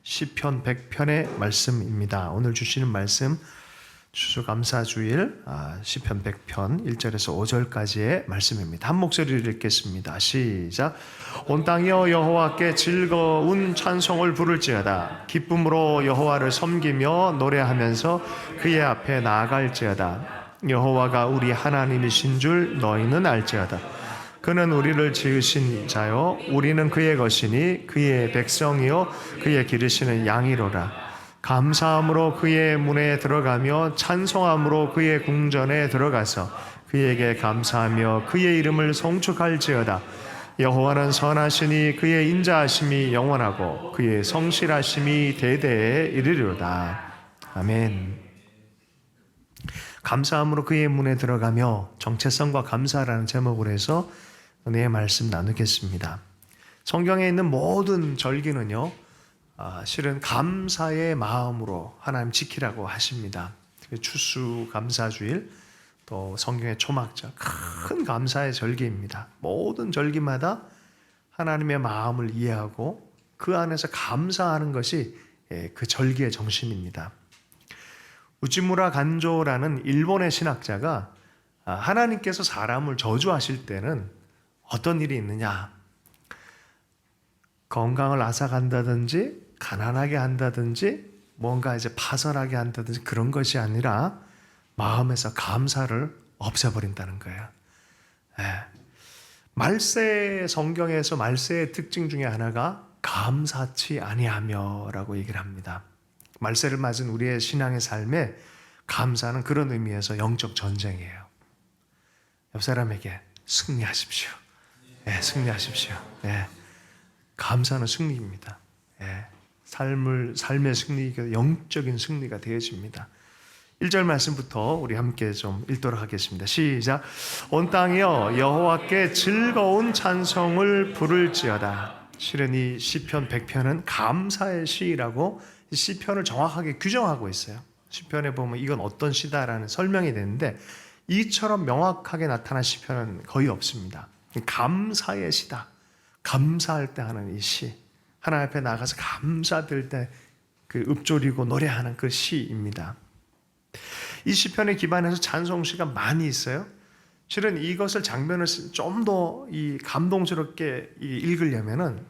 시편 100편의 말씀입니다. 오늘 주시는 말씀 추수감사주일 시편 100편 1절에서 5절까지의 말씀입니다. 한 목소리를 읽겠습니다. 시작. 온 땅이여 여호와께 즐거운 찬송을 부를지어다. 기쁨으로 여호와를 섬기며 노래하면서 그의 앞에 나아갈지어다. 여호와가 우리 하나님이신 줄 너희는 알지어다. 그는 우리를 지으신 자요 우리는 그의 것이니 그의 백성이요 그의 기르시는 양이로라. 감사함으로 그의 문에 들어가며 찬송함으로 그의 궁전에 들어가서 그에게 감사하며 그의 이름을 송축할지어다. 여호와는 선하시니 그의 인자하심이 영원하고 그의 성실하심이 대대에 이르리로다. 아멘. 감사함으로 그의 문에 들어가며 정체성과 감사라는 제목으로 해서 은혜의 말씀 나누겠습니다. 성경에 있는 모든 절기는요, 실은 감사의 마음으로 하나님 지키라고 하십니다. 추수감사주일, 또 성경의 초막절, 큰 감사의 절기입니다. 모든 절기마다 하나님의 마음을 이해하고 그 안에서 감사하는 것이 그 절기의 정신입니다. 우치무라 간조라는 일본의 신학자가 하나님께서 사람을 저주하실 때는 어떤 일이 있느냐? 건강을 앗아간다든지 가난하게 한다든지 뭔가 이제 파선하게 한다든지 그런 것이 아니라 마음에서 감사를 없애버린다는 거예요. 말세 성경에서 말세의 특징 중에 하나가 감사치 아니하며라고 얘기를 합니다. 말세를 맞은 우리의 신앙의 삶에 감사는 그런 의미에서 영적 전쟁이에요. 옆 사람에게 승리하십시오. 승리하십시오. 감사는 승리입니다. 삶의 승리가 영적인 승리가 되어집니다. 1절 말씀부터 우리 함께 좀 읽도록 하겠습니다. 시작. 온 땅이여 여호와께 즐거운 찬송을 부를지어다. 실은 이 시편 100편은 감사의 시라고 시편을 정확하게 규정하고 있어요. 시편에 보면 이건 어떤 시다라는 설명이 되는데 이처럼 명확하게 나타난 시편은 거의 없습니다. 감사의 시다. 감사할 때 하는 이 시. 하나님 앞에 나가서 감사드릴 때 그 읊조리고 노래하는 그 시입니다. 이 시편에 기반해서 찬송시가 많이 있어요. 실은 이것을 장면을 좀 더 이 감동스럽게 읽으려면은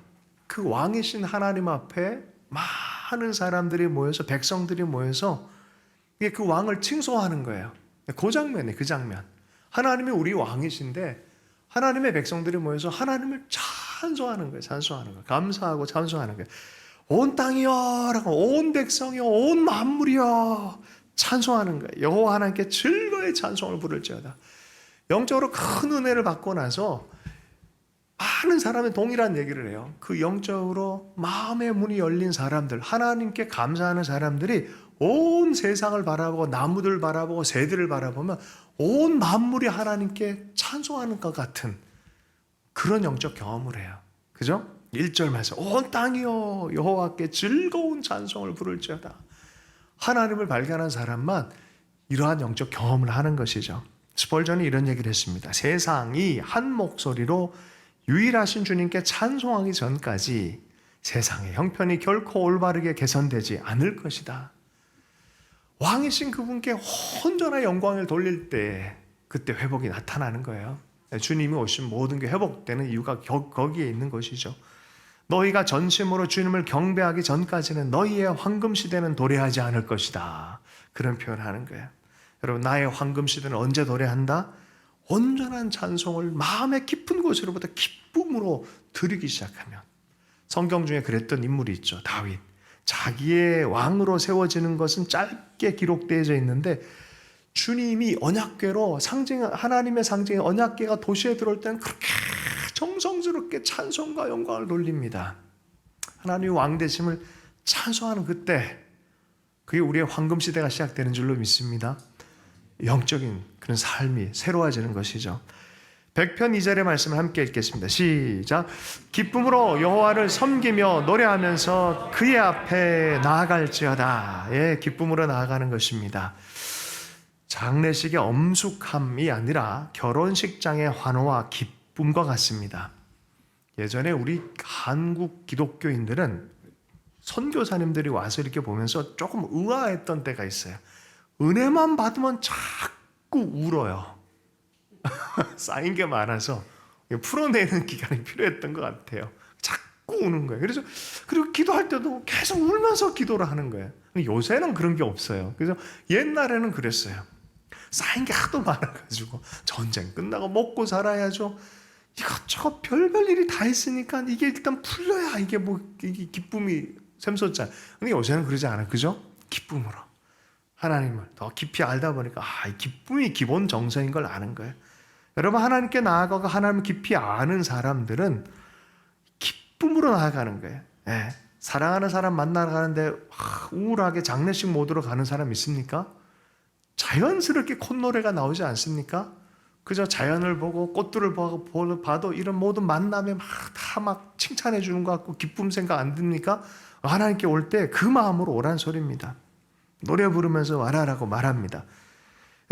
그 왕이신 하나님 앞에 많은 사람들이 모여서 백성들이 모여서 그 왕을 칭송하는 거예요. 그 장면이에요. 그 장면. 하나님이 우리 왕이신데 하나님의 백성들이 모여서 하나님을 찬송하는 거예요. 찬송하는 거예요. 감사하고 찬송하는 거예요. 온 땅이여 라고 온 백성이여 온 만물이여 찬송하는 거예요. 여호와 하나님께 즐거이 찬송을 부를지어다. 영적으로 큰 은혜를 받고 나서 많은 사람이 동일한 얘기를 해요. 그 영적으로 마음의 문이 열린 사람들, 하나님께 감사하는 사람들이 온 세상을 바라보고 나무들 바라보고 새들을 바라보면 온 만물이 하나님께 찬송하는 것 같은 그런 영적 경험을 해요. 그죠? 1절 말씀. 온 땅이여 여호와께 즐거운 찬송을 부를지어다. 하나님을 발견한 사람만 이러한 영적 경험을 하는 것이죠. 스펄전이 이런 얘기를 했습니다. 세상이 한 목소리로 유일하신 주님께 찬송하기 전까지 세상의 형편이 결코 올바르게 개선되지 않을 것이다. 왕이신 그분께 온전한 영광을 돌릴 때 그때 회복이 나타나는 거예요. 주님이 오신 모든 게 회복되는 이유가 거기에 있는 것이죠. 너희가 전심으로 주님을 경배하기 전까지는 너희의 황금시대는 도래하지 않을 것이다. 그런 표현을 하는 거예요. 여러분, 나의 황금시대는 언제 도래한다? 온전한 찬송을 마음의 깊은 곳으로부터 기쁨으로 드리기 시작하면. 성경 중에 그랬던 인물이 있죠. 다윗. 자기의 왕으로 세워지는 것은 짧게 기록되어져 있는데 주님이 언약궤로 하나님의 상징의 언약궤가 도시에 들어올 때는 그렇게 정성스럽게 찬송과 영광을 돌립니다. 하나님의 왕되심을 찬송하는 그때 그게 우리의 황금시대가 시작되는 줄로 믿습니다. 영적인 그런 삶이 새로워지는 것이죠. 100편 2절의 말씀을 함께 읽겠습니다. 시작. 기쁨으로 여호와를 섬기며 노래하면서 그의 앞에 나아갈지어다. 기쁨으로 나아가는 것입니다. 장례식의 엄숙함이 아니라 결혼식장의 환호와 기쁨과 같습니다. 예전에 우리 한국 기독교인들은 선교사님들이 와서 이렇게 보면서 조금 의아했던 때가 있어요. 은혜만 받으면 자꾸 울어요. 쌓인 게 많아서 풀어내는 기간이 필요했던 것 같아요. 자꾸 우는 거예요. 그리고 기도할 때도 계속 울면서 기도를 하는 거예요. 요새는 그런 게 없어요. 그래서 옛날에는 그랬어요. 쌓인 게 하도 많아가지고 전쟁 끝나고 먹고 살아야죠. 이것저것 별별 일이 다 있으니까 이게 일단 풀려야 이게 기쁨이 샘솟잖아요. 근데 요새는 그러지 않아요. 그죠? 기쁨으로 하나님을 더 깊이 알다 보니까 이 기쁨이 기본 정서인 걸 아는 거예요. 여러분, 하나님께 나아가고 하나님을 깊이 아는 사람들은 기쁨으로 나아가는 거예요. 예. 사랑하는 사람 만나러 가는데 우울하게 장례식 모드로 가는 사람 있습니까? 자연스럽게 콧노래가 나오지 않습니까? 그저 자연을 보고 꽃들을 봐도 이런 모든 만남에 다 칭찬해 주는 것 같고 기쁨 생각 안 듭니까? 하나님께 올 때 그 마음으로 오란 소리입니다. 노래 부르면서 와라라고 말합니다.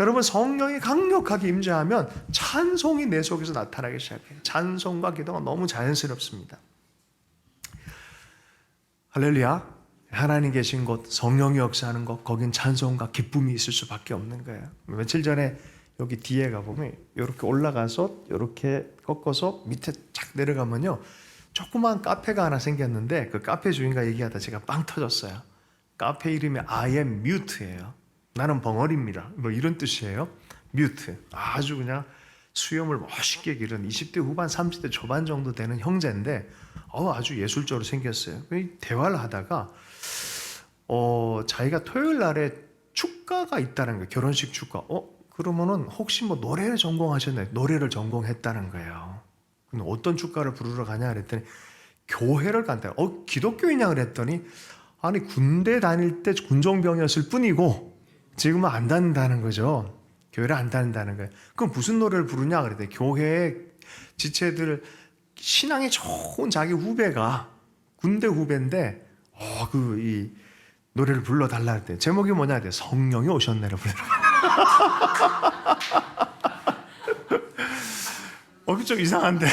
여러분, 성령이 강력하게 임재하면 찬송이 내 속에서 나타나기 시작해요. 찬송과 기도가 너무 자연스럽습니다. 할렐루야. 하나님 계신 곳, 성령이 역사하는 곳, 거긴 찬송과 기쁨이 있을 수밖에 없는 거예요. 며칠 전에 여기 뒤에 가보면 이렇게 올라가서 이렇게 꺾어서 밑에 쫙 내려가면요, 조그만 카페가 하나 생겼는데 그 카페 주인과 얘기하다 제가 빵 터졌어요. 카페 이름이 I am mute예요. 나는 벙어리입니다. 뭐 이런 뜻이에요. mute. 아주 그냥 수염을 멋있게 기른 20대 후반 30대 초반 정도 되는 형제인데 아주 예술적으로 생겼어요. 대화를 하다가 자기가 토요일 날에 축가가 있다는 거예요. 결혼식 축가. 그러면은 혹시 뭐 노래를 전공하셨나요? 노래를 전공했다는 거예요. 근데 어떤 축가를 부르러 가냐 그랬더니 교회를 간다. 기독교이냐 그랬더니 아니 군대 다닐 때 군종병이었을 뿐이고 지금은 안 다닌다는 거죠. 교회를 안 다닌다는 거예요. 그럼 무슨 노래를 부르냐 그랬더니 교회에 지체들 신앙이 좋은 자기 후배가 군대 후배인데 이 노래를 불러달라 할 때 제목이 뭐냐 했더니 성령이 오셨네를 부르라. 좀 이상한데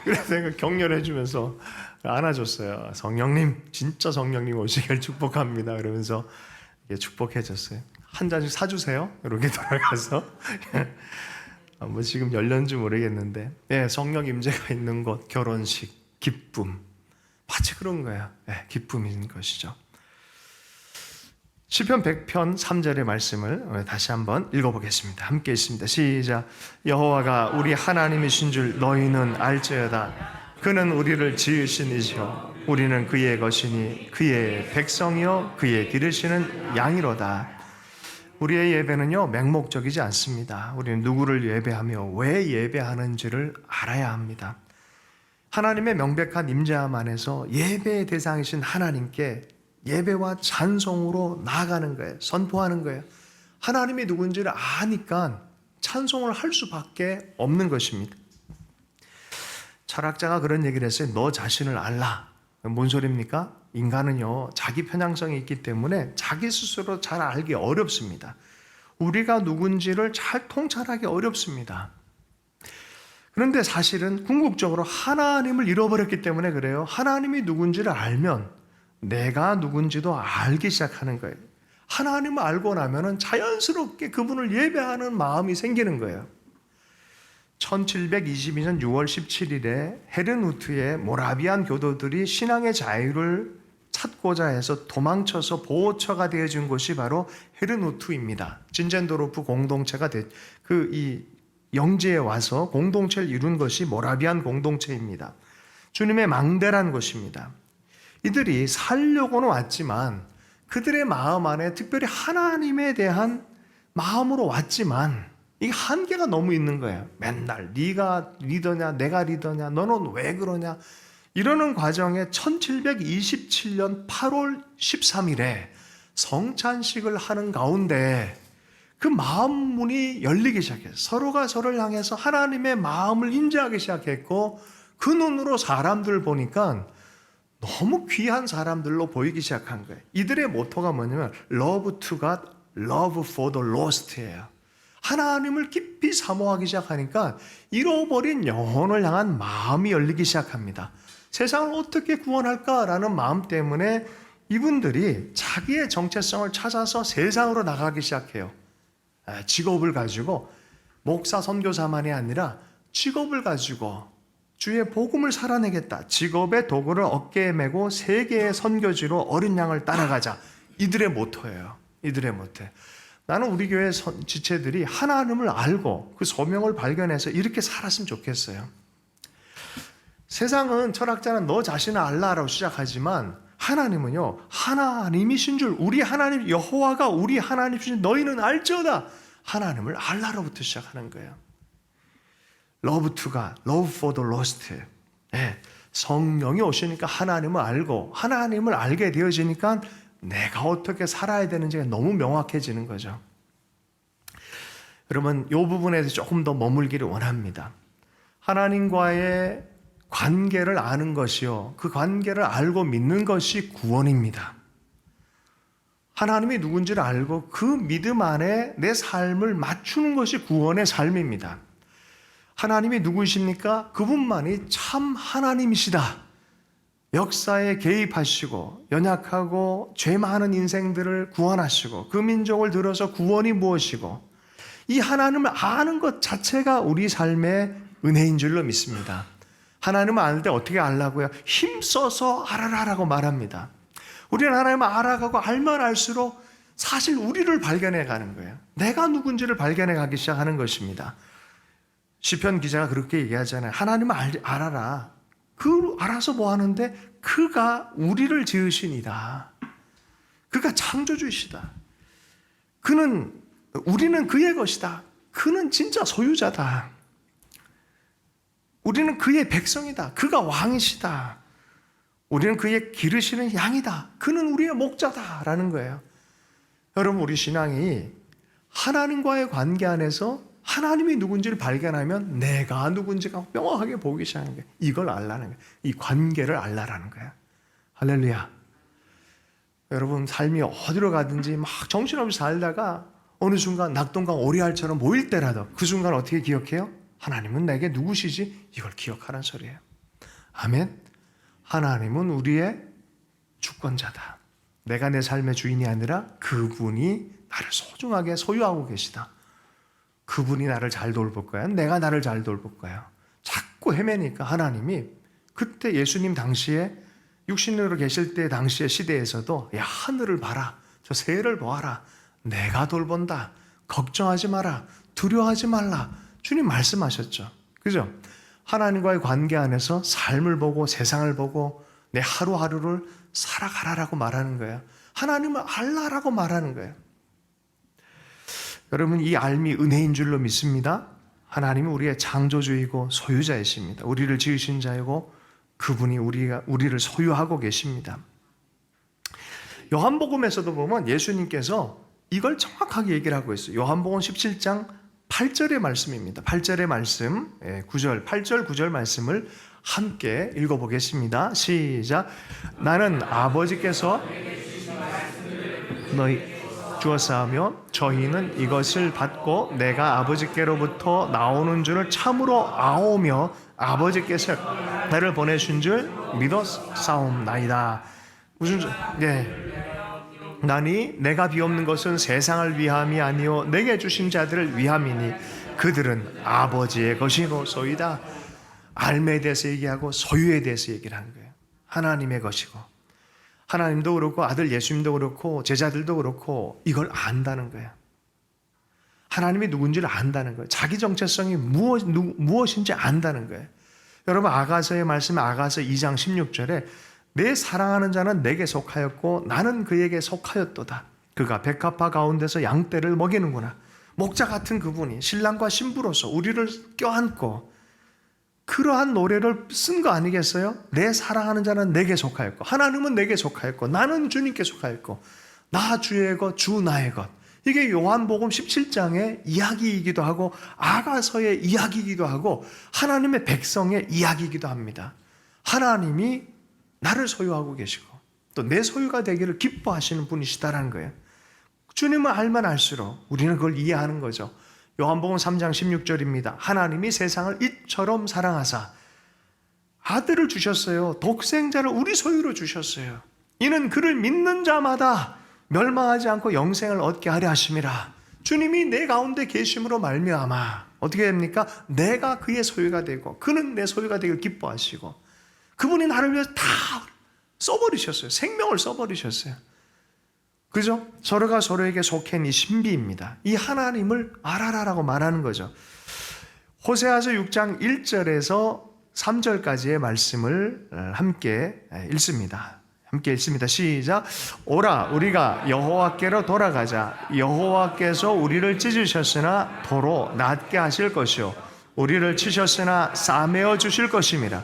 그래서 내가 격려를 해주면서 안아줬어요. 성령님, 진짜 성령님 오시길 축복합니다. 그러면서 축복해줬어요. 한 잔씩 사주세요. 이렇게 돌아가서 뭐 지금 열렸는지 모르겠는데 성령 임재가 있는 곳, 결혼식, 기쁨, 마치 그런 거예요. 기쁨인 것이죠. 시편 100편 3절의 말씀을 다시 한번 읽어보겠습니다. 함께 읽습니다. 시작. 여호와가 우리 하나님이신 줄 너희는 알지어다. 그는 우리를 지으신 이시요 우리는 그의 것이니 그의 백성이요 그의 기르시는 양이로다. 우리의 예배는요 맹목적이지 않습니다. 우리는 누구를 예배하며 왜 예배하는지를 알아야 합니다. 하나님의 명백한 임재함 안에서 예배의 대상이신 하나님께 예배와 찬송으로 나아가는 거예요. 선포하는 거예요. 하나님이 누군지를 아니까 찬송을 할 수밖에 없는 것입니다. 철학자가 그런 얘기를 했어요. 너 자신을 알라. 뭔 소리입니까? 인간은요 자기 편향성이 있기 때문에 자기 스스로 잘 알기 어렵습니다. 우리가 누군지를 잘 통찰하기 어렵습니다. 그런데 사실은 궁극적으로 하나님을 잃어버렸기 때문에 그래요. 하나님이 누군지를 알면 내가 누군지도 알기 시작하는 거예요. 하나님을 알고 나면은 자연스럽게 그분을 예배하는 마음이 생기는 거예요. 1722년 6월 17일에 헤르누트의 모라비안 교도들이 신앙의 자유를 찾고자 해서 도망쳐서 보호처가 되어준 곳이 바로 헤르누트입니다. 진젠도르프 공동체가 이 영지에 와서 공동체를 이룬 것이 모라비안 공동체입니다. 주님의 망대란 곳입니다. 이들이 살려고는 왔지만 그들의 마음 안에 특별히 하나님에 대한 마음으로 왔지만 이 한계가 너무 있는 거예요. 맨날 네가 리더냐 내가 리더냐 너는 왜 그러냐 이러는 과정에 1727년 8월 13일에 성찬식을 하는 가운데 그 마음 문이 열리기 시작했어요. 서로가 서로를 향해서 하나님의 마음을 인지하기 시작했고 그 눈으로 사람들을 보니까 너무 귀한 사람들로 보이기 시작한 거예요. 이들의 모토가 뭐냐면 Love to God, Love for the Lost예요. 하나님을 깊이 사모하기 시작하니까 잃어버린 영혼을 향한 마음이 열리기 시작합니다. 세상을 어떻게 구원할까라는 마음 때문에 이분들이 자기의 정체성을 찾아서 세상으로 나가기 시작해요. 직업을 가지고 목사 선교사만이 아니라 직업을 가지고 주의 복음을 살아내겠다. 직업의 도구를 어깨에 메고 세계의 선교지로 어린 양을 따라가자. 이들의 모토예요. 이들의 모토. 나는 우리 교회 지체들이 하나님을 알고 그 소명을 발견해서 이렇게 살았으면 좋겠어요. 세상은 철학자는 너 자신을 알라라고 시작하지만 하나님은요, 하나님이신 줄, 우리 하나님 여호와가 우리 하나님이신 줄 너희는 알지어다. 하나님을 알라로부터 시작하는 거예요. Love to God, love for the lost. 성령이 오시니까 하나님을 알고 하나님을 알게 되어지니까 내가 어떻게 살아야 되는지가 너무 명확해지는 거죠. 여러분, 이 부분에 대해서 조금 더 머물기를 원합니다. 하나님과의 관계를 아는 것이요, 그 관계를 알고 믿는 것이 구원입니다. 하나님이 누군지를 알고 그 믿음 안에 내 삶을 맞추는 것이 구원의 삶입니다. 하나님이 누구십니까? 그분만이 참 하나님이시다. 역사에 개입하시고 연약하고 죄 많은 인생들을 구원하시고 그 민족을 들어서 구원이 무엇이고, 이 하나님을 아는 것 자체가 우리 삶의 은혜인 줄로 믿습니다. 하나님을 아는 때 어떻게 알라고요? 힘써서 알아라라고 말합니다. 우리는 하나님을 알아가고 알면 알수록 사실 우리를 발견해 가는 거예요. 내가 누군지를 발견해 가기 시작하는 것입니다. 시편 기자가 그렇게 얘기하잖아요. 하나님을 알아라. 그 알아서 뭐 하는데? 그가 우리를 지으신 이다. 그가 창조주이시다. 우리는 그의 것이다. 그는 진짜 소유자다. 우리는 그의 백성이다. 그가 왕이시다. 우리는 그의 기르시는 양이다. 그는 우리의 목자다라는 거예요. 여러분, 우리 신앙이 하나님과의 관계 안에서 하나님이 누군지를 발견하면 내가 누군지가 명확하게 보기 시작하는 거예요. 이걸 알라는 거예요. 이 관계를 알라라는 거예요. 할렐루야. 여러분, 삶이 어디로 가든지 막 정신없이 살다가 어느 순간 낙동강 오리알처럼 모일 때라도 그 순간 어떻게 기억해요? 하나님은 내게 누구시지? 이걸 기억하라는 소리예요. 아멘. 하나님은 우리의 주권자다. 내가 내 삶의 주인이 아니라 그분이 나를 소중하게 소유하고 계시다. 그분이 나를 잘 돌볼 거야. 내가 나를 잘 돌볼 거야. 자꾸 헤매니까 하나님이 그때 예수님 당시에 육신으로 계실 때 당시의 시대에서도 야, 하늘을 봐라. 저 새를 보아라. 내가 돌본다. 걱정하지 마라. 두려워하지 말라. 주님 말씀하셨죠. 그죠? 하나님과의 관계 안에서 삶을 보고 세상을 보고 내 하루하루를 살아가라라고 말하는 거예요. 하나님을 알라라고 말하는 거예요. 여러분, 이 알미 은혜인 줄로 믿습니다. 하나님은 우리의 창조주이고 소유자이십니다. 우리를 지으신 자이고 그분이 우리를 소유하고 계십니다. 요한복음에서도 보면 예수님께서 이걸 정확하게 얘기를 하고 있어요. 요한복음 17장 8절의 말씀입니다. 8절의 말씀, 9절, 8절, 9절 말씀을 함께 읽어보겠습니다. 시작. 나는 아버지께서 너희 주었사오며 저희는 이것을 받고 내가 아버지께로부터 나오는 줄을 참으로 아오며 아버지께서 나를 보내신 줄 믿었사옵나이다. 무슨 나니 내가 비옵는 것은 세상을 위함이 아니요 내게 주신 자들을 위함이니 그들은 아버지의 것이로소이다. 알매에 대해서 얘기하고 소유에 대해서 얘기를 하는 거예요. 하나님의 것이고 하나님도 그렇고 아들 예수님도 그렇고 제자들도 그렇고 이걸 안다는 거예요. 하나님이 누군지를 안다는 거예요. 자기 정체성이 무엇인지 안다는 거예요. 여러분, 아가서의 말씀 아가서 2장 16절에 내 사랑하는 자는 내게 속하였고 나는 그에게 속하였도다. 그가 백합화 가운데서 양떼를 먹이는구나. 목자 같은 그분이 신랑과 신부로서 우리를 껴안고 그러한 노래를 쓴 거 아니겠어요? 내 사랑하는 자는 내게 속하였고 하나님은 내게 속하였고 나는 주님께 속하였고 나 주의 것, 주 나의 것. 이게 요한복음 17장의 이야기이기도 하고 아가서의 이야기이기도 하고 하나님의 백성의 이야기이기도 합니다. 하나님이 나를 소유하고 계시고 또 내 소유가 되기를 기뻐하시는 분이시다라는 거예요. 주님을 알면 알수록 우리는 그걸 이해하는 거죠. 요한복음 3장 16절입니다. 하나님이 세상을 이처럼 사랑하사 아들을 주셨어요. 독생자를 우리 소유로 주셨어요. 이는 그를 믿는 자마다 멸망하지 않고 영생을 얻게 하려 하심이라. 주님이 내 가운데 계심으로 말미암아 어떻게 됩니까? 내가 그의 소유가 되고 그는 내 소유가 되길 기뻐하시고, 그분이 나를 위해서 다 써버리셨어요. 생명을 써버리셨어요. 그죠? 서로가 서로에게 속한 이 신비입니다. 이 하나님을 알아라라고 말하는 거죠. 호세아서 6장 1절에서 3절까지의 말씀을 함께 읽습니다. 함께 읽습니다. 시작. 오라 우리가 여호와께로 돌아가자. 여호와께서 우리를 찢으셨으나 도로 낫게 하실 것이요 우리를 치셨으나 싸매어 주실 것임이라.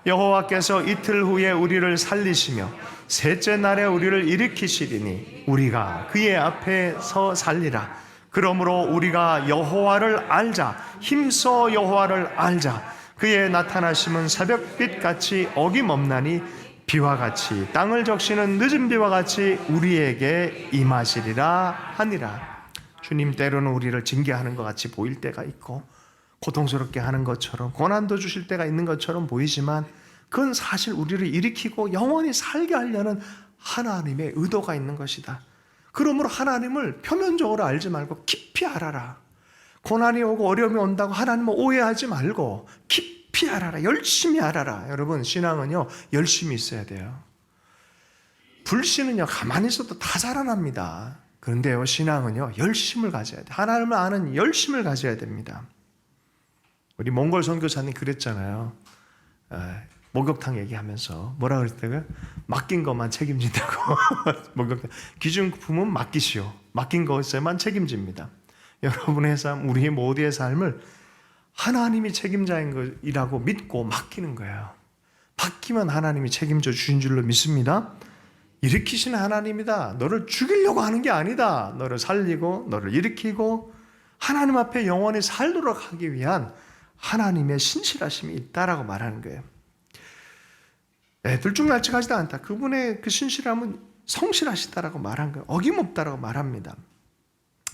여호와께서 이틀 후에 우리를 살리시며 셋째 날에 우리를 일으키시리니 우리가 그의 앞에 서 살리라. 그러므로 우리가 여호와를 알자. 힘써 여호와를 알자. 그의 나타나심은 새벽빛같이 어김없나니 비와 같이 땅을 적시는 늦은 비와 같이 우리에게 임하시리라 하니라. 주님 때로는 우리를 징계하는 것 같이 보일 때가 있고 고통스럽게 하는 것처럼 고난도 주실 때가 있는 것처럼 보이지만 그건 사실 우리를 일으키고 영원히 살게 하려는 하나님의 의도가 있는 것이다. 그러므로 하나님을 표면적으로 알지 말고 깊이 알아라. 고난이 오고 어려움이 온다고 하나님을 오해하지 말고 깊이 알아라. 열심히 알아라. 여러분, 신앙은요 열심히 있어야 돼요. 불신은요 가만히 있어도 다 자라납니다. 그런데요 신앙은요 열심을 가져야 돼요. 하나님을 아는 열심을 가져야 됩니다. 우리 몽골 선교사님 그랬잖아요. 목욕탕 얘기하면서 뭐라 그랬다고요? 맡긴 것만 책임진다고. 목욕탕 기준품은 맡기시오. 맡긴 것에만 책임집니다. 여러분의 삶, 우리 모두의 삶을 하나님이 책임자인 것이라고 믿고 맡기는 거예요. 맡기면 하나님이 책임져 주신 줄로 믿습니다. 일으키시는 하나님이다. 너를 죽이려고 하는 게 아니다. 너를 살리고 너를 일으키고 하나님 앞에 영원히 살도록 하기 위한 하나님의 신실하심이 있다라고 말하는 거예요. 들쭉날쭉하지도 않다. 그분의 그 신실함은 성실하시다라고 말한 거예요. 어김없다라고 말합니다.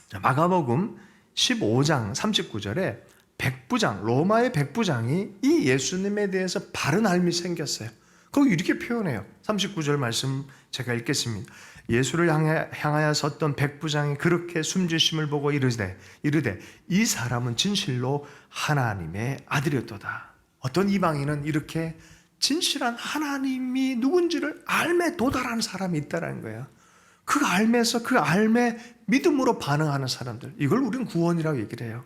자, 마가복음 15장 39절에 백부장, 로마의 백부장이 이 예수님에 대해서 바른 알미 생겼어요. 거기 이렇게 표현해요. 39절 말씀 제가 읽겠습니다. 예수를 향하여 섰던 백부장이 그렇게 숨지심을 보고 이르되 이 사람은 진실로 하나님의 아들이었도다. 어떤 이방인은 이렇게 진실한 하나님이 누군지를 알매 도달하는 사람이 있다는 거예요. 그 알매에서 그 알매 믿음으로 반응하는 사람들, 이걸 우리는 구원이라고 얘기를 해요.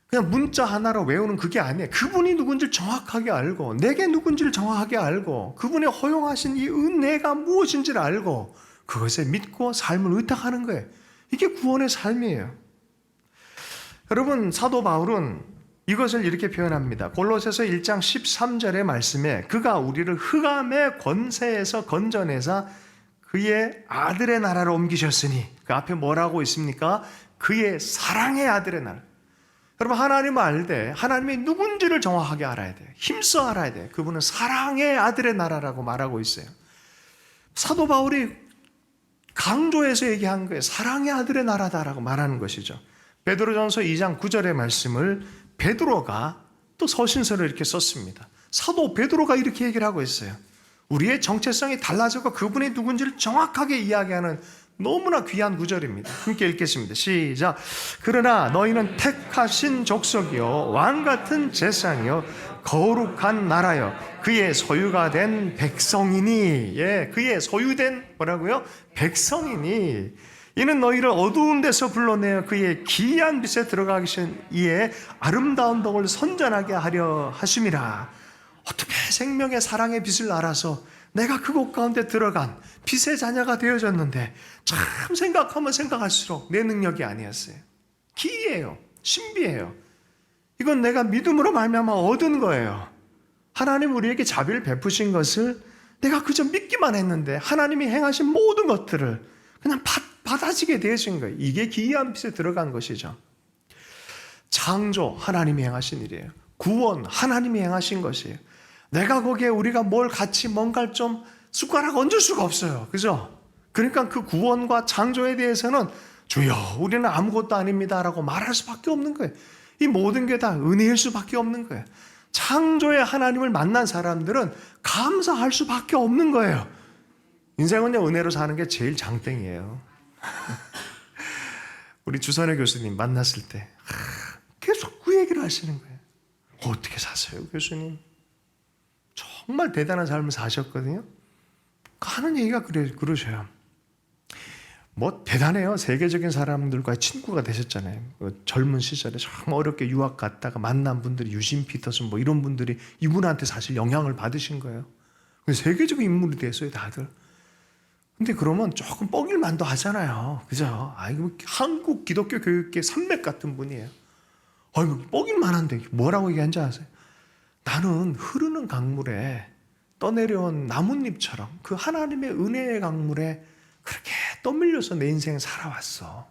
그냥 문자 하나로 외우는 그게 아니에요. 그분이 누군지를 정확하게 알고 내게 누군지를 정확하게 알고 그분의 허용하신 이 은혜가 무엇인지를 알고 그것에 믿고 삶을 의탁하는 거예요. 이게 구원의 삶이에요. 여러분, 사도 바울은 이것을 이렇게 표현합니다. 골로새서 1장 13절의 말씀에 그가 우리를 흑암의 권세에서 건져내사 그의 아들의 나라로 옮기셨으니, 그 앞에 뭐라고 있습니까? 그의 사랑의 아들의 나라. 여러분, 하나님을 알 때 하나님이 누군지를 정확하게 알아야 돼요. 힘써 알아야 돼요. 그분은 사랑의 아들의 나라라고 말하고 있어요. 사도 바울이 강조해서 얘기한 거예요. 사랑의 아들의 나라다라고 말하는 것이죠. 베드로전서 2장 9절의 말씀을 베드로가 또 서신서를 이렇게 썼습니다. 사도 베드로가 이렇게 얘기를 하고 있어요. 우리의 정체성이 달라져서 그분이 누군지를 정확하게 이야기하는 너무나 귀한 구절입니다. 함께 읽겠습니다. 시작. 그러나 너희는 택하신 족속이요 왕같은 제사장이요 거룩한 나라요 그의 소유가 된 백성이니. 그의 소유된 뭐라고요? 백성이니. 이는 너희를 어두운 데서 불러내어 그의 기이한 빛에 들어가기 전 이에 아름다운 덕을 선전하게 하려 하심이라. 어떻게 생명의 사랑의 빛을 알아서 내가 그곳 가운데 들어간 빛의 자녀가 되어졌는데 참 생각하면 생각할수록 내 능력이 아니었어요. 기이해요. 신비해요. 이건 내가 믿음으로 말미암아 얻은 거예요. 하나님 우리에게 자비를 베푸신 것을 내가 그저 믿기만 했는데 하나님이 행하신 모든 것들을 그냥 받아지게 되어진 거예요. 이게 기이한 빛에 들어간 것이죠. 창조 하나님이 행하신 일이에요. 구원 하나님이 행하신 것이에요. 내가 거기에 우리가 뭘 같이 뭔가를 좀 숟가락 얹을 수가 없어요. 그죠? 그러니까 그 구원과 창조에 대해서는 주여 우리는 아무것도 아닙니다 라고 말할 수밖에 없는 거예요. 이 모든 게 다 은혜일 수밖에 없는 거예요. 창조의 하나님을 만난 사람들은 감사할 수밖에 없는 거예요. 인생은요, 은혜로 사는 게 제일 장땡이에요. 우리 주선혜 교수님 만났을 때 계속 그 얘기를 하시는 거예요. 어떻게 사세요, 교수님? 정말 대단한 삶을 사셨거든요. 하는 얘기가 그러셔요. 뭐 대단해요. 세계적인 사람들과 친구가 되셨잖아요. 젊은 시절에 정말 어렵게 유학 갔다가 만난 분들이 유신 피터슨 뭐 이런 분들이 이분한테 사실 영향을 받으신 거예요. 세계적인 인물이 됐어요, 다들. 근데 그러면 조금 뻐길만도 하잖아요. 그죠? 아이고, 한국 기독교 교육계 산맥 같은 분이에요. 아이고, 뻐길만한데 뭐라고 얘기한지 아세요? 나는 흐르는 강물에 떠내려온 나뭇잎처럼 그 하나님의 은혜의 강물에 그렇게 떠밀려서 내 인생 살아왔어.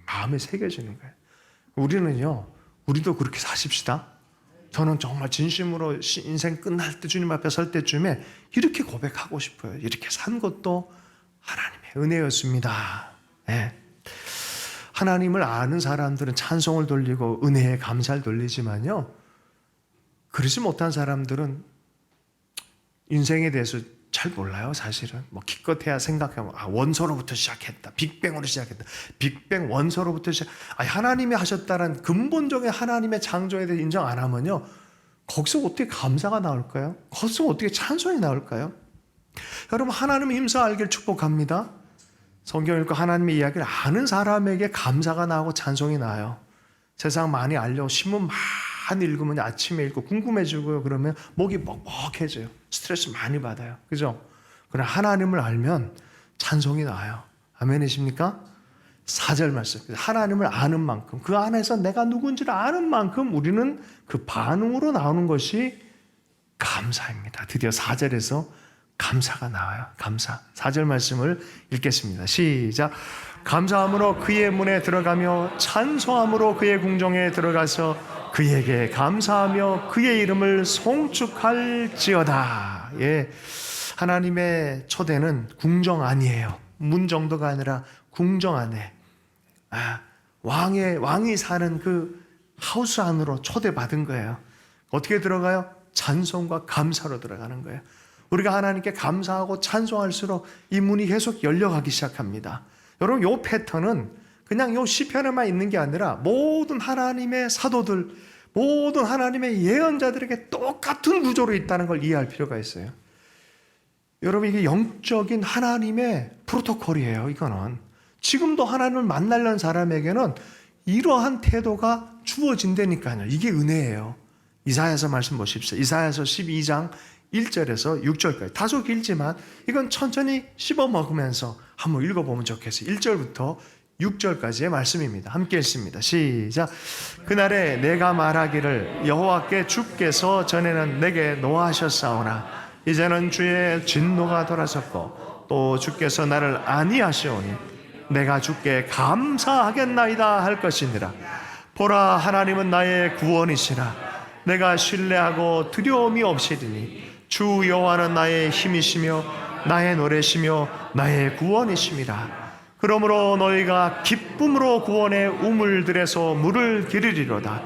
마음에 새겨지는 거예요. 우리는요, 우리도 그렇게 사십시다. 저는 정말 진심으로 인생 끝날 때 주님 앞에 설 때쯤에 이렇게 고백하고 싶어요. 이렇게 산 것도 하나님의 은혜였습니다. 네. 하나님을 아는 사람들은 찬송을 돌리고 은혜에 감사를 돌리지만요, 그러지 못한 사람들은 인생에 대해서 잘 몰라요, 사실은. 뭐 기껏해야 생각하면 원소로부터 시작했다, 빅뱅으로 시작했다, 빅뱅 원소로부터 하나님이 하셨다는 근본적인 하나님의 창조에 대해 인정 안 하면요, 거기서 어떻게 감사가 나올까요? 거기서 어떻게 찬송이 나올까요? 여러분, 하나님의 힘써 알기를 축복합니다. 성경 읽고 하나님의 이야기를 아는 사람에게 감사가 나오고 찬송이 나요. 세상 많이 알려 신문 많이 읽으면 아침에 읽고 궁금해지고요, 그러면 목이 뻑뻑해져요. 스트레스 많이 받아요. 그죠? 그러나 하나님을 알면 찬송이 나요. 아멘이십니까? 4절 말씀. 하나님을 아는 만큼, 그 안에서 내가 누군지를 아는 만큼 우리는 그 반응으로 나오는 것이 감사입니다. 드디어 4절에서 감사가 나와요. 감사. 4절 말씀을 읽겠습니다. 시작. 감사함으로 그의 문에 들어가며 찬송함으로 그의 궁정에 들어가서 그에게 감사하며 그의 이름을 송축할지어다. 예, 하나님의 초대는 궁정 안이에요. 문 정도가 아니라 궁정 안에, 왕이 사는 그 하우스 안으로 초대받은 거예요. 어떻게 들어가요? 찬송과 감사로 들어가는 거예요. 우리가 하나님께 감사하고 찬송할수록 이 문이 계속 열려가기 시작합니다. 여러분, 이 패턴은 그냥 이 시편에만 있는 게 아니라 모든 하나님의 사도들, 모든 하나님의 예언자들에게 똑같은 구조로 있다는 걸 이해할 필요가 있어요. 여러분, 이게 영적인 하나님의 프로토콜이에요. 이거는 지금도 하나님을 만나려는 사람에게는 이러한 태도가 주어진다니까요. 이게 은혜예요. 이사야서 말씀 보십시오. 이사야서 12장 1절에서 6절까지. 다소 길지만 이건 천천히 씹어 먹으면서 한번 읽어보면 좋겠어요. 1절부터 6절까지의 말씀입니다. 함께 읽습니다. 시작. 그날에 내가 말하기를 여호와께 주께서 전에는 내게 노하셨사오나 이제는 주의 진노가 돌아섰고 또 주께서 나를 아니하시오니 내가 주께 감사하겠나이다 할 것이니라. 보라, 하나님은 나의 구원이시라. 내가 신뢰하고 두려움이 없이리니 주 여호와는 나의 힘이시며 나의 노래시며 나의 구원이심이라. 그러므로 너희가 기쁨으로 구원의 우물들에서 물을 기르리로다.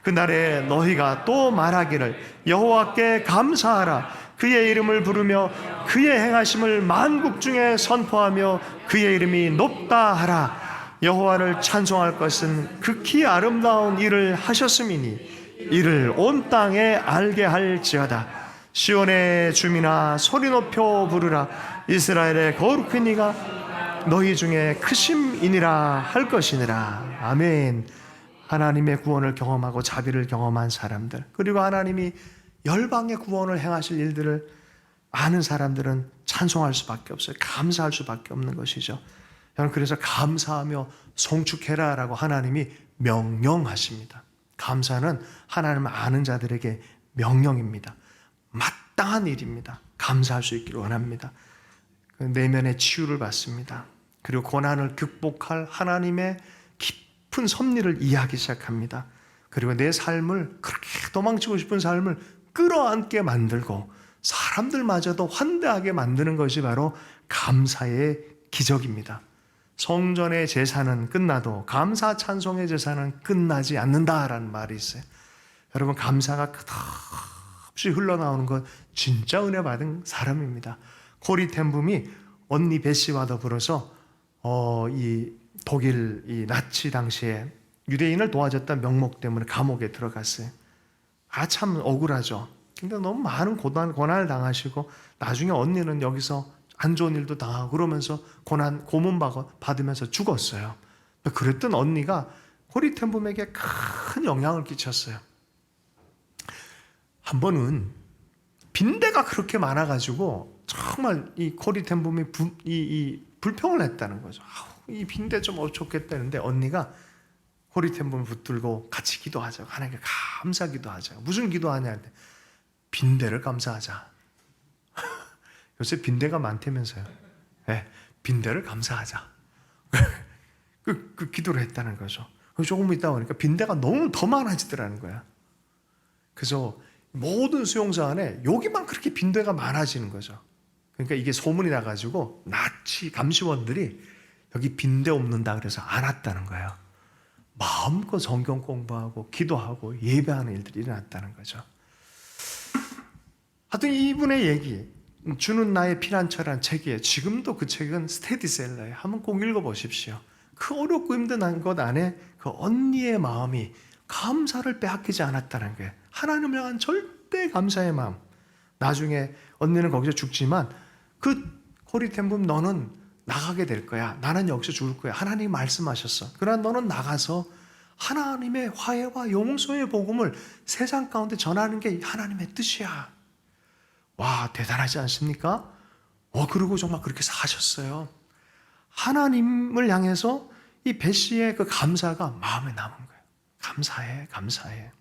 그날에 너희가 또 말하기를 여호와께 감사하라. 그의 이름을 부르며 그의 행하심을 만국 중에 선포하며 그의 이름이 높다 하라. 여호와를 찬송할 것은 극히 아름다운 일을 하셨음이니 이를 온 땅에 알게 할지어다. 시온의 주민아 소리 높여 부르라. 이스라엘의 거룩한 이가 너희 중에 크심이니라 할 것이니라. 아멘. 하나님의 구원을 경험하고 자비를 경험한 사람들, 그리고 하나님이 열방의 구원을 행하실 일들을 아는 사람들은 찬송할 수밖에 없어요. 감사할 수밖에 없는 것이죠. 여러분, 그래서 감사하며 송축해라 라고 하나님이 명령하십니다. 감사는 하나님을 아는 자들에게 명령입니다. 마땅한 일입니다. 감사할 수 있기를 원합니다. 내면의 치유를 받습니다. 그리고 고난을 극복할 하나님의 깊은 섭리를 이해하기 시작합니다. 그리고 내 삶을, 그렇게 도망치고 싶은 삶을 끌어안게 만들고 사람들마저도 환대하게 만드는 것이 바로 감사의 기적입니다. 성전의 제사는 끝나도 감사 찬송의 제사는 끝나지 않는다라는 말이 있어요. 여러분, 감사가 끝없이 흘러나오는 건 진짜 은혜 받은 사람입니다. 코리 텐붐이 언니 베시와 더불어서 이 독일 이 나치 당시에 유대인을 도와줬던 명목 때문에 감옥에 들어갔어요. 참 억울하죠. 근데 너무 많은 고난을 당하시고 나중에 언니는 여기서 안 좋은 일도 당하고 그러면서 고문 받으면서 죽었어요. 그랬던 언니가 코리텐붐에게 큰 영향을 끼쳤어요. 한 번은 빈대가 그렇게 많아가지고 정말 이 코리텐붐이 불평을 했다는 거죠. 이 빈대 좀 좋겠다 했는데 언니가 코리텐붐을 붙들고 같이 기도하자. 하나님께 감사 기도하자. 무슨 기도하냐? 빈대를 감사하자. 요새 빈대가 많다면서요. 네, 빈대를 감사하자. 그 기도를 했다는 거죠. 조금 있다 보니까 빈대가 너무 더 많아지더라는 거야. 그래서 모든 수용소 안에 여기만 그렇게 빈대가 많아지는 거죠. 그러니까 이게 소문이 나가지고 나치 감시원들이 여기 빈대 없는다 그래서 안 왔다는 거예요. 마음껏 성경 공부하고 기도하고 예배하는 일들이 일어났다는 거죠. 하여튼 이분의 얘기, 주는 나의 피난처라는 책이에요. 지금도 그 책은 스테디셀러예요. 한번 꼭 읽어보십시오. 그 어렵고 힘든 것 안에 그 언니의 마음이 감사를 빼앗기지 않았다는 거예요. 하나님을 향한 절대 감사의 마음. 나중에 언니는 거기서 죽지만 그 코리텐붐 너는 나가게 될 거야. 나는 여기서 죽을 거야. 하나님이 말씀하셨어. 그러나 너는 나가서 하나님의 화해와 용서의 복음을 세상 가운데 전하는 게 하나님의 뜻이야. 와, 대단하지 않습니까? 그리고 정말 그렇게 사셨어요. 하나님을 향해서 이 베시의 그 감사가 마음에 남은 거예요. 감사해, 감사해.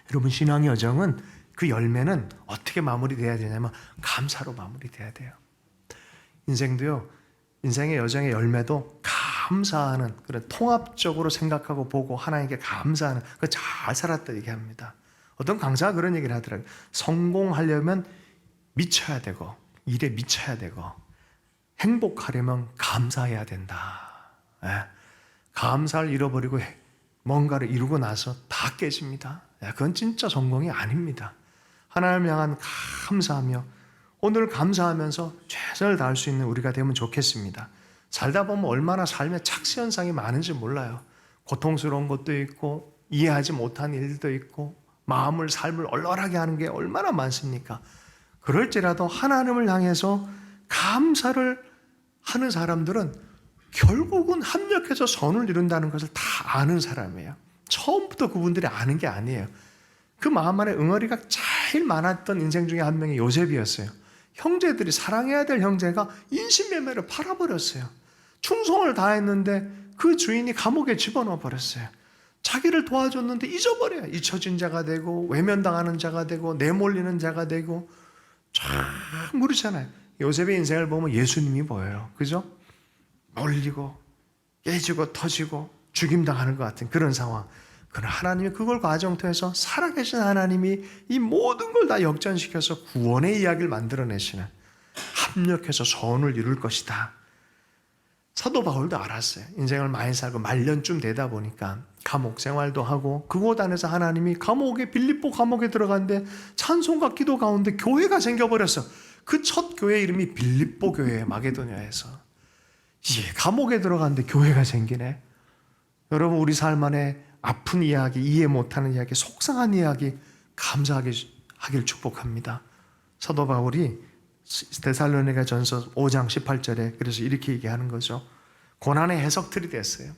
여러분, 신앙의 여정은 그 열매는 어떻게 마무리돼야 되냐면 감사로 마무리돼야 돼요. 인생도요, 인생의 여정의 열매도 감사하는 그런 통합적으로 생각하고 보고 하나님께 감사하는 그 잘 살았다 얘기합니다. 어떤 강사가 그런 얘기를 하더라고요. 성공하려면 미쳐야 되고 일에 미쳐야 되고 행복하려면 감사해야 된다. 감사를 잃어버리고 뭔가를 이루고 나서 다 깨집니다. 그건 진짜 성공이 아닙니다. 하나님을 향한 감사하며 오늘 감사하면서 최선을 다할 수 있는 우리가 되면 좋겠습니다. 살다 보면 얼마나 삶에 착시 현상이 많은지 몰라요. 고통스러운 것도 있고 이해하지 못한 일도 있고 삶을 얼얼하게 하는 게 얼마나 많습니까? 그럴지라도 하나님을 향해서 감사를 하는 사람들은 결국은 합력해서 선을 이룬다는 것을 다 아는 사람이에요. 처음부터 그분들이 아는 게 아니에요. 그 마음 안에 응어리가 제일 많았던 인생 중에 한 명이 요셉이었어요. 형제들이 사랑해야 될 형제가 인신매매로 팔아버렸어요. 충성을 다했는데 그 주인이 감옥에 집어넣어 버렸어요. 자기를 도와줬는데 잊어버려요. 잊혀진 자가 되고 외면당하는 자가 되고 내몰리는 자가 되고 참 모르잖아요. 요셉의 인생을 보면 예수님이 보여요. 그죠? 몰리고 깨지고 터지고 죽임당하는 것 같은 그런 상황. 그러나 하나님이 그걸 과정 통해서 살아계신 하나님이 이 모든 걸 다 역전시켜서 구원의 이야기를 만들어내시는 합력해서 선을 이룰 것이다. 사도 바울도 알았어요. 인생을 많이 살고 말년쯤 되다 보니까 감옥 생활도 하고 그곳 안에서 하나님이 빌립보 감옥에 들어갔는데 찬송과 기도 가운데 교회가 생겨버렸어. 그 첫 교회 이름이 빌립보 교회예요. 마게도냐에서. 감옥에 들어갔는데 교회가 생기네. 여러분, 우리 삶 안에 아픈 이야기, 이해 못하는 이야기, 속상한 이야기 감사하길 축복합니다. 사도 바울이 데살로니가전서 5장 18절에 그래서 이렇게 얘기하는 거죠. 고난의 해석틀이 됐어요.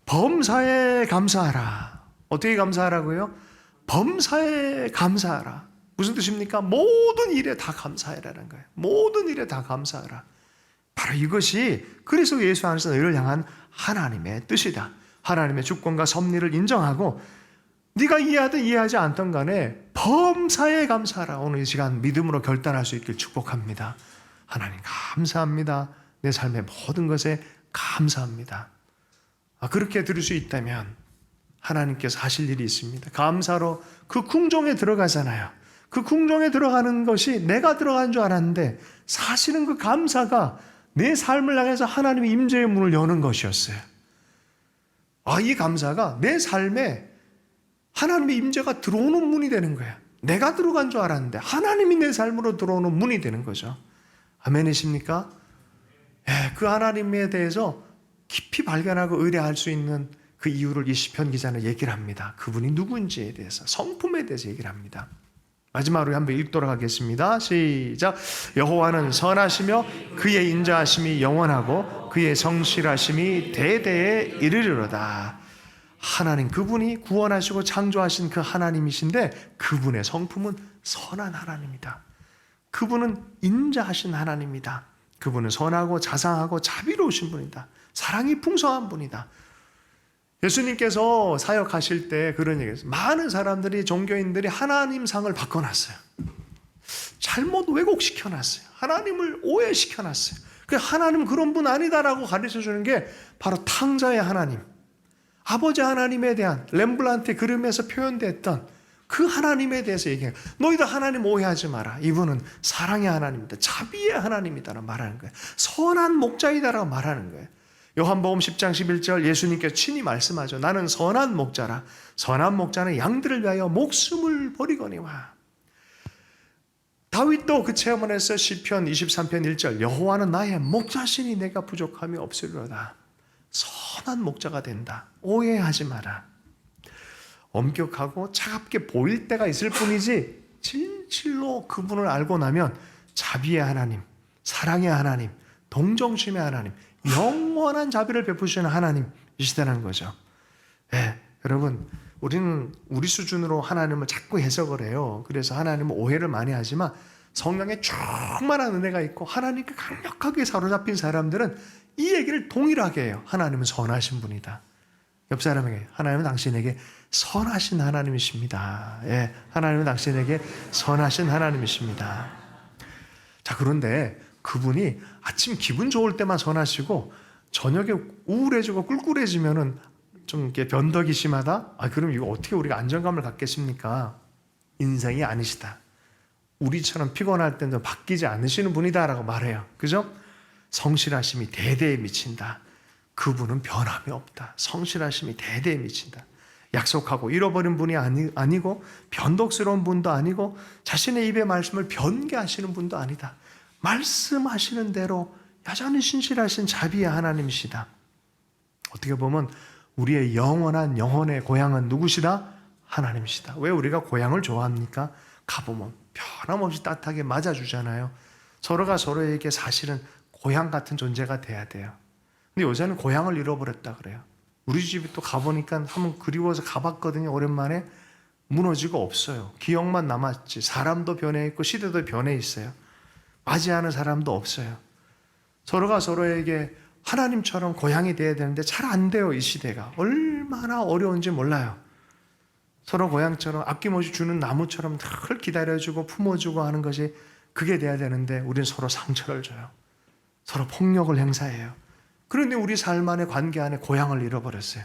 범사에 감사하라. 어떻게 감사하라고요? 범사에 감사하라. 무슨 뜻입니까? 모든 일에 다 감사해라는 거예요. 모든 일에 다 감사하라. 바로 이것이 그리스도 예수 안에서 너희를 향한 하나님의 뜻이다. 하나님의 주권과 섭리를 인정하고 네가 이해하든 이해하지 않던 간에 범사에 감사하라. 오늘 이 시간 믿음으로 결단할 수 있길 축복합니다. 하나님 감사합니다. 내 삶의 모든 것에 감사합니다. 그렇게 들을 수 있다면 하나님께서 하실 일이 있습니다. 감사로 그 궁정에 들어가잖아요. 그 궁정에 들어가는 것이 내가 들어간 줄 알았는데 사실은 그 감사가 내 삶을 향해서 하나님의 임재의 문을 여는 것이었어요. 이 감사가 내 삶에 하나님의 임재가 들어오는 문이 되는 거야. 내가 들어간 줄 알았는데 하나님이 내 삶으로 들어오는 문이 되는 거죠. 아멘이십니까? 그 하나님에 대해서 깊이 발견하고 의뢰할 수 있는 그 이유를 이 시편 기자는 얘기를 합니다. 그분이 누구인지에 대해서, 성품에 대해서 얘기를 합니다. 마지막으로 한번 읽도록 하겠습니다. 시작. 여호와는 선하시며 그의 인자하심이 영원하고 그의 성실하심이 대대에 이르리로다. 하나님, 그분이 구원하시고 창조하신 그 하나님이신데 그분의 성품은 선한 하나님이다. 그분은 인자하신 하나님이다. 그분은 선하고 자상하고 자비로우신 분이다. 사랑이 풍성한 분이다. 예수님께서 사역하실 때 그런 얘기했어요. 많은 사람들이, 종교인들이 하나님 상을 바꿔놨어요. 잘못 왜곡시켜놨어요. 하나님을 오해시켜놨어요. 하나님 그런 분 아니다라고 가르쳐주는 게 바로 탕자의 하나님, 아버지 하나님에 대한 렘블란트의 그림에서 표현됐던 그 하나님에 대해서 얘기해요. 너희들 하나님 오해하지 마라. 이분은 사랑의 하나님이다. 자비의 하나님이다라고 말하는 거예요. 선한 목자이다라고 말하는 거예요. 요한복음 10장 11절 예수님께서 친히 말씀하죠. 나는 선한 목자라. 선한 목자는 양들을 위하여 목숨을 버리거니와. 다윗도 그 체험을 해서 시편 23편 1절 여호와는 나의 목자시니 내가 부족함이 없으리로다. 선한 목자가 된다. 오해하지 마라. 엄격하고 차갑게 보일 때가 있을 뿐이지 진실로 그분을 알고 나면 자비의 하나님, 사랑의 하나님, 동정심의 하나님, 영원한 자비를 베푸시는 하나님이시다는 거죠. 여러분, 우리는 우리 수준으로 하나님을 자꾸 해석을 해요. 그래서 하나님은 오해를 많이 하지만 성령에 충만한 은혜가 있고 하나님께 강력하게 사로잡힌 사람들은 이 얘기를 동일하게 해요. 하나님은 선하신 분이다. 옆 사람에게 하나님은 당신에게 선하신 하나님이십니다. 하나님은 당신에게 선하신 하나님이십니다. 자, 그런데 그분이 아침 기분 좋을 때만 선하시고 저녁에 우울해지고 꿀꿀해지면은 좀 이렇게 변덕이 심하다? 그럼 이거 어떻게 우리가 안정감을 갖겠습니까? 인생이 아니시다. 우리처럼 피곤할 때도 바뀌지 않으시는 분이다라고 말해요. 그죠? 성실하심이 대대에 미친다. 그분은 변함이 없다. 성실하심이 대대에 미친다. 약속하고 잃어버린 분이 아니고 변덕스러운 분도 아니고 자신의 입의 말씀을 변개하시는 분도 아니다. 말씀하시는 대로 여전히 신실하신 자비의 하나님이시다. 어떻게 보면 우리의 영원한 영혼의 고향은 누구시다? 하나님이시다. 왜 우리가 고향을 좋아합니까? 가보면 변함없이 따뜻하게 맞아주잖아요. 서로가 서로에게 사실은 고향 같은 존재가 돼야 돼요. 근데 요새는 고향을 잃어버렸다 그래요. 우리 집에 또 가보니까 한번 그리워서 가봤거든요. 오랜만에. 무너지고 없어요. 기억만 남았지. 사람도 변해 있고 시대도 변해 있어요. 맞이하는 사람도 없어요. 서로가 서로에게 하나님처럼 고향이 돼야 되는데 잘 안 돼요. 이 시대가 얼마나 어려운지 몰라요. 서로 고향처럼 아낌없이 주는 나무처럼 늘 기다려주고 품어주고 하는 것이 그게 돼야 되는데 우리는 서로 상처를 줘요. 서로 폭력을 행사해요. 그런데 우리 삶 안에 관계 안에 고향을 잃어버렸어요.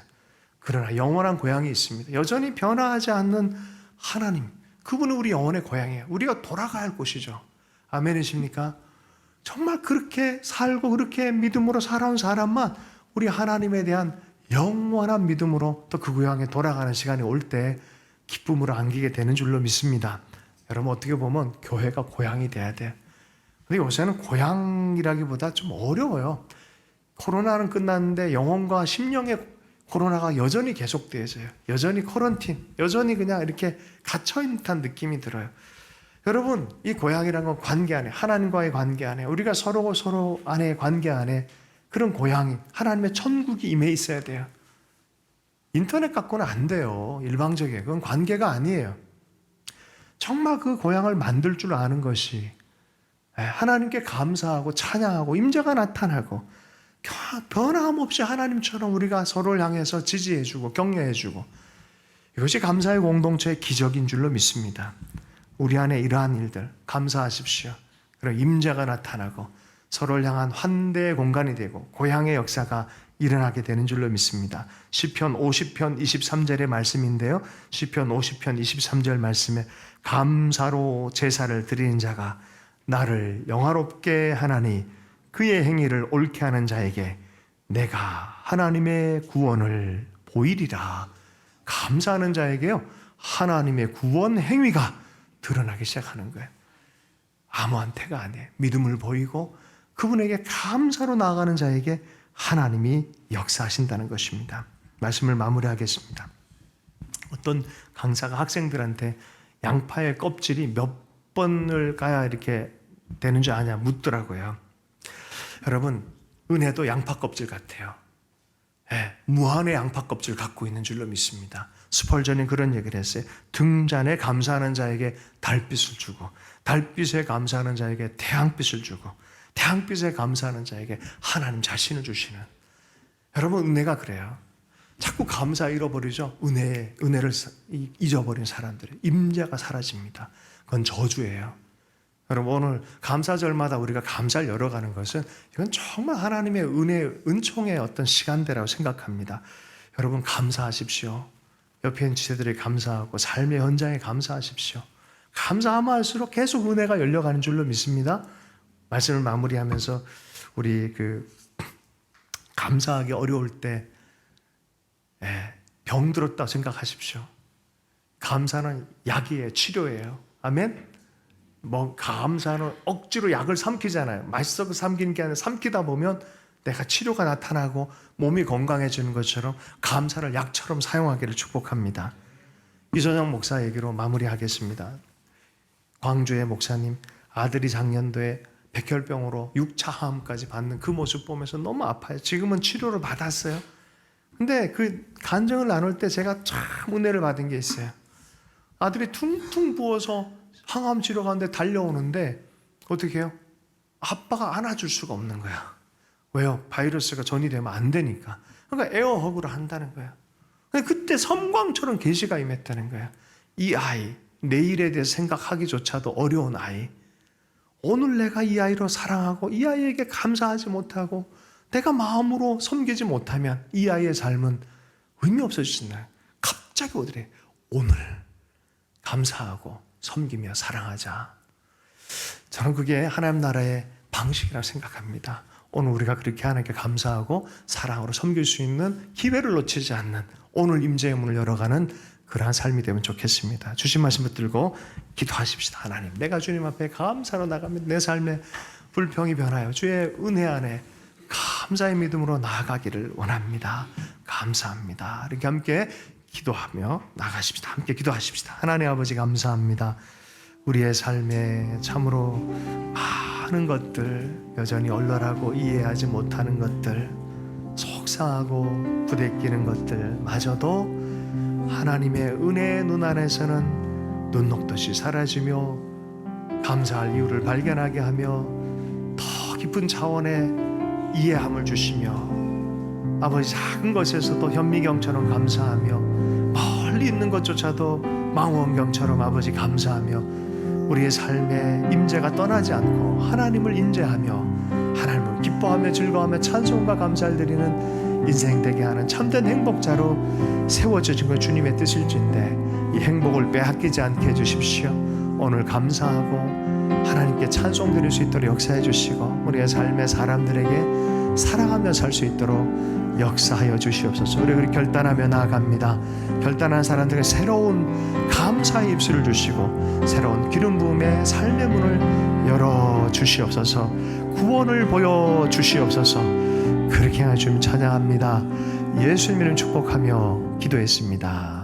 그러나 영원한 고향이 있습니다. 여전히 변화하지 않는 하나님, 그분은 우리 영혼의 고향이에요. 우리가 돌아가야 할 곳이죠. 아멘이십니까? 정말 그렇게 살고 그렇게 믿음으로 살아온 사람만 우리 하나님에 대한 영원한 믿음으로 또 그 고향에 돌아가는 시간이 올 때 기쁨으로 안기게 되는 줄로 믿습니다. 여러분, 어떻게 보면 교회가 고향이 돼야 돼요. 근데 요새는 고향이라기보다 좀 어려워요. 코로나는 끝났는데 영혼과 심령의 코로나가 여전히 계속되어져요. 여전히 쿼런틴, 여전히 그냥 이렇게 갇혀있는 듯한 느낌이 들어요. 여러분, 이 고향이란 건 관계 안에, 하나님과의 관계 안에, 우리가 서로 안의 관계 안에 그런 고향이, 하나님의 천국이 임해 있어야 돼요. 인터넷 갖고는 안 돼요. 일방적이에요. 그건 관계가 아니에요. 정말 그 고향을 만들 줄 아는 것이 하나님께 감사하고 찬양하고 임재가 나타나고 변함없이 하나님처럼 우리가 서로를 향해서 지지해주고 격려해주고, 이것이 감사의 공동체의 기적인 줄로 믿습니다. 우리 안에 이러한 일들 감사하십시오. 그리고 임재가 나타나고 서로를 향한 환대의 공간이 되고 고향의 역사가 일어나게 되는 줄로 믿습니다. 시편 50편 23절의 말씀인데요. 시편 50편 23절 말씀에 감사로 제사를 드리는 자가 나를 영화롭게 하나니 그의 행위를 옳게 하는 자에게 내가 하나님의 구원을 보이리라. 감사하는 자에게요, 하나님의 구원 행위가 드러나기 시작하는 거예요. 아무한테가 아니에요. 믿음을 보이고 그분에게 감사로 나아가는 자에게 하나님이 역사하신다는 것입니다. 말씀을 마무리하겠습니다. 어떤 강사가 학생들한테 양파의 껍질이 몇 번을 가야 이렇게 되는 줄 아냐 묻더라고요. 여러분, 은혜도 양파 껍질 같아요. 네, 무한의 양파 껍질 갖고 있는 줄로 믿습니다. 스펄전이 그런 얘기를 했어요. 등잔에 감사하는 자에게 달빛을 주고, 달빛에 감사하는 자에게 태양빛을 주고, 태양빛에 감사하는 자에게 하나님 자신을 주시는. 여러분, 은혜가 그래요. 자꾸 감사 잃어버리죠. 은혜를 잊어버린 사람들의 임재가 사라집니다. 그건 저주예요. 여러분, 오늘 감사절마다 우리가 감사를 열어가는 것은 이건 정말 하나님의 은혜, 은총의 어떤 시간대라고 생각합니다. 여러분, 감사하십시오. 옆에 있는 지체들이 감사하고 삶의 현장에 감사하십시오. 감사하면 할수록 계속 은혜가 열려가는 줄로 믿습니다. 말씀을 마무리하면서 우리 감사하기 어려울 때 병들었다고 생각하십시오. 감사는 약이에요. 치료예요. 아멘? 감사는 억지로 약을 삼키잖아요. 맛있어 삼키는 게 아니라 삼키다 보면 내가 치료가 나타나고 몸이 건강해지는 것처럼 감사를 약처럼 사용하기를 축복합니다. 이선영 목사 얘기로 마무리하겠습니다. 광주의 목사님, 아들이 작년도에 백혈병으로 6차 항암까지 받는 그 모습 보면서 너무 아파요. 지금은 치료를 받았어요. 근데 그 간증을 나눌 때 제가 참 은혜를 받은 게 있어요. 아들이 퉁퉁 부어서 항암 치료 가는데 달려오는데 어떻게 해요? 아빠가 안아줄 수가 없는 거야. 왜요? 바이러스가 전이되면 안 되니까. 그러니까 에어허그를 한다는 거야. 그때 섬광처럼 계시가 임했다는 거야. 이 아이, 내일에 대해서 생각하기조차도 어려운 아이. 오늘 내가 이 아이로 사랑하고 이 아이에게 감사하지 못하고 내가 마음으로 섬기지 못하면 이 아이의 삶은 의미 없어지잖아요. 갑자기 오더래. 오늘 감사하고 섬기며 사랑하자. 저는 그게 하나님 나라의 방식이라고 생각합니다. 오늘 우리가 그렇게 하나님께 감사하고 사랑으로 섬길 수 있는 기회를 놓치지 않는 오늘 임재의 문을 열어가는 그러한 삶이 되면 좋겠습니다. 주신 말씀 붙들고 기도하십시다. 하나님, 내가 주님 앞에 감사로 나가면 내 삶의 불평이 변하여 주의 은혜 안에 감사의 믿음으로 나아가기를 원합니다. 감사합니다. 이렇게 함께 기도하며 나가십시다. 함께 기도하십시다. 하나님 아버지, 감사합니다. 우리의 삶에 참으로 많은 것들, 여전히 얼얼하고 이해하지 못하는 것들, 속상하고 부대끼는 것들 마저도 하나님의 은혜의 눈 안에서는 눈 녹듯이 사라지며 감사할 이유를 발견하게 하며 더 깊은 차원의 이해함을 주시며 아버지, 작은 것에서도 현미경처럼 감사하며 멀리 있는 것조차도 망원경처럼 아버지 감사하며 우리의 삶에 임재가 떠나지 않고 하나님을 인재하며 하나님을 기뻐하며 즐거워하며 찬송과 감사를 드리는 인생 되게 하는 참된 행복자로 세워주신 것 주님의 뜻일진데 이 행복을 빼앗기지 않게 해주십시오. 오늘 감사하고 하나님께 찬송 드릴 수 있도록 역사해 주시고 우리의 삶의 사람들에게 사랑하며 살 수 있도록 역사하여 주시옵소서. 우리 그렇게 결단하며 나아갑니다. 결단한 사람들에게 새로운 감사의 입술을 주시고 새로운 기름 부음의 삶의 문을 열어 주시옵소서. 구원을 보여 주시옵소서. 그렇게 하여 주님 찬양합니다. 예수님을 축복하며 기도했습니다.